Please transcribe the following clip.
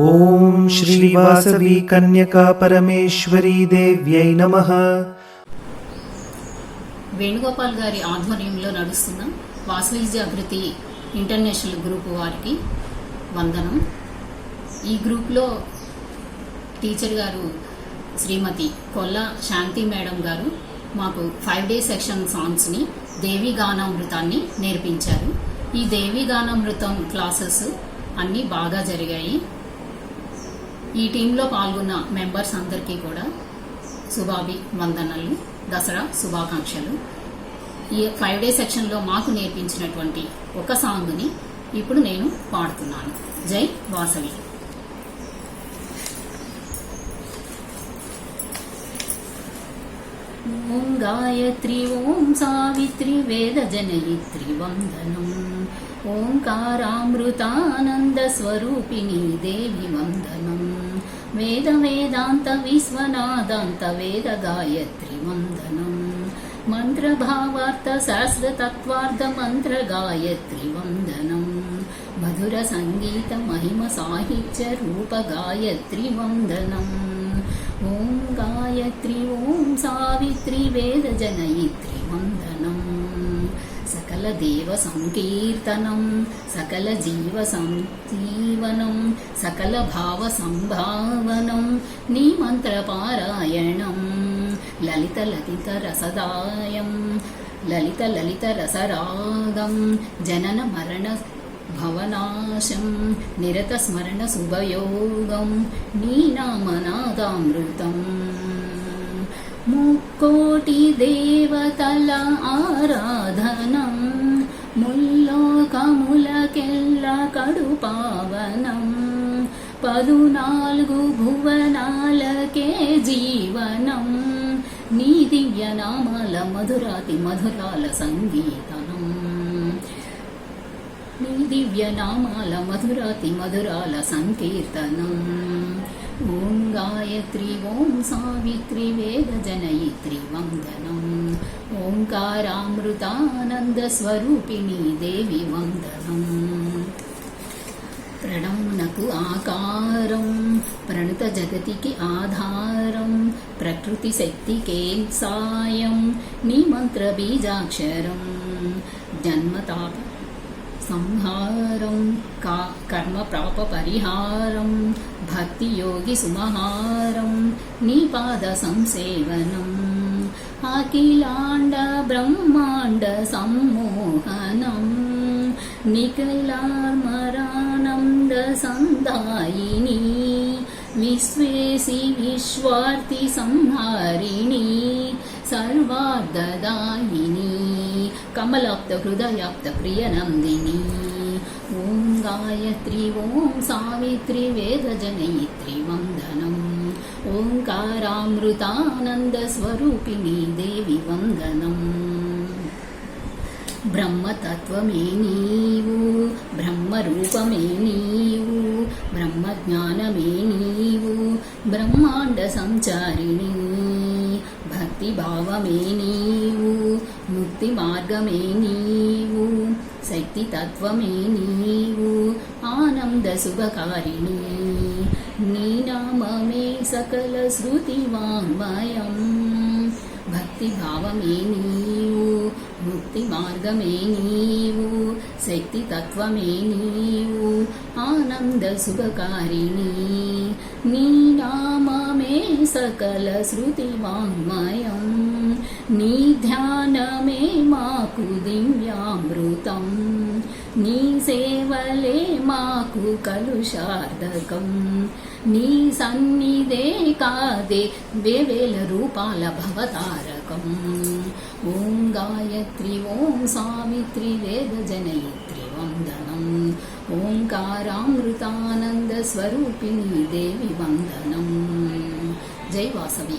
ఓం శ్రీ వాసవి కన్యకా పరమేశ్వరీ దేవ్యై నమః. వేణుగోపాల్ గారి ఆధ్వర్యంలో నడుస్తున్న వాసవి జాగృతి ఇంటర్నేషనల్ గ్రూప్ వారికి వందనం. ఈ గ్రూప్లో టీచర్ గారు శ్రీమతి కొల్ల శాంతి మేడం గారు మాకు 5 డే సెక్షన్ సాంగ్స్ని దేవి గానామృతాన్ని నేర్పించారు. ఈ దేవి గానామృతం క్లాసెస్ అన్నీ బాగా జరిగాయి. ఈ టీంలో పాల్గొన్న మెంబర్స్ అందరికీ కూడా వందనలు, దసరా శుభాకాంక్షలు. ఈ 5 డే సెక్షన్లో మాకు నేర్పించినటువంటి ఒక సాంగ్ని ఇప్పుడు నేను పాడుతున్నాను. జై వాసవి. ఓం గాయత్రి ఓం సావిత్రి వేద జనయిత్రి వందనం. ఓంకారామృతానంద స్వరూపిణి దేవి వందనం. వేద వేదాంత విశ్వనాదాంత వేద గాయత్రి వందనం. మంత్ర భావార్థ శాస్త్ర తత్వార్థ మంత్ర గాయత్రి వందనం. మధుర సంగీత మహిమ సాహిత్య రూప గాయత్రి వందనం. ఓం గాయత్రి ఓం సావిత్రి వేద జనయిత్రి వందనం. సకల దేవ సంకీర్తనం సకల జీవ సంజీవనం సకల భావ సంభావనం నీ మంత్ర పారాయణం. లలిత లలిత రసదాయం లలిత లలిత రసరాగం జనన మరణ భవనాశం నిరత స్మరణ శుభయోగం నీ నామనాదామృతం. ముక్కోటి దేవతల ఆరాధనం ముల్లోకములకెల్ల కడు పావనం. 14 భువనాలకే జీవనం నీ దివ్య నామాల మధురాతి మధురాల సంగీతనం. నీ దివ్య నామాల మధురాతి మధురాల సంకీర్తనం. ఓం గాయత్రి ఓం సావిత్రి వేద జనయిత్రి వందనం. ఓంకారామృతానంద స్వరూపిణి దేవి వందనం. ప్రణమునకు ఆకారం ప్రణుత జగతికి ఆధారం ప్రకృతి శక్తికే సాయం నీ మంత్ర బీజాక్షరం. జన్మతాప సంహారం కర్మ ప్రాప పరిహారం భక్తి యోగి సుమహారం నీ పాద సంసేవనం. అఖిలాండ బ్రహ్మాండ సమ్మోహనం నిఖిలార్మరానంద సందాయిని విశ్వేసి విశ్వార్తి సంహారిణి సర్వార్ధదాయిని కమలాప్త హృదయాప్త ప్రియనందిని. ఓం గాయత్రి ఓం సావిత్రి వేద జనయిత్రి వందనం. ఓంకారామృతానంద స్వరూపిణి దేవి వందనం. బ్రహ్మతత్వమే నీవు బ్రహ్మరూపమే నీవు బ్రహ్మజ్ఞానమే నీవు బ్రహ్మాండ సంచారిణి. భక్తి భావమే నీవు ముక్తి మార్గమే నీవు శక్తి తత్వమే నీవు ఆనంద శుభకారిణి. నీ నామమే సకల శృతి వాంగ్మయం. భక్తి భావమే నీవు ముక్తి మార్గమే నీవు శక్తి తత్వమే నీవు ఆనంద శుభకారిణి. నీ నామమే సకల శృతి వాంగ్మయం. నీ ధ్యానమే మాకు దివ్యామృతం. నీ సేవలే మాకు కలుషార్ధకం. నీ సన్నిధే కాదే వేవేల రూపాల భవతారకం. ఓం గాయత్రి ఓం సావిత్రి వేద జనయిత్రి వందనం. ఓంకారామృతానంద స్వరూపిణి దేవి వందనం. జై వాసవి.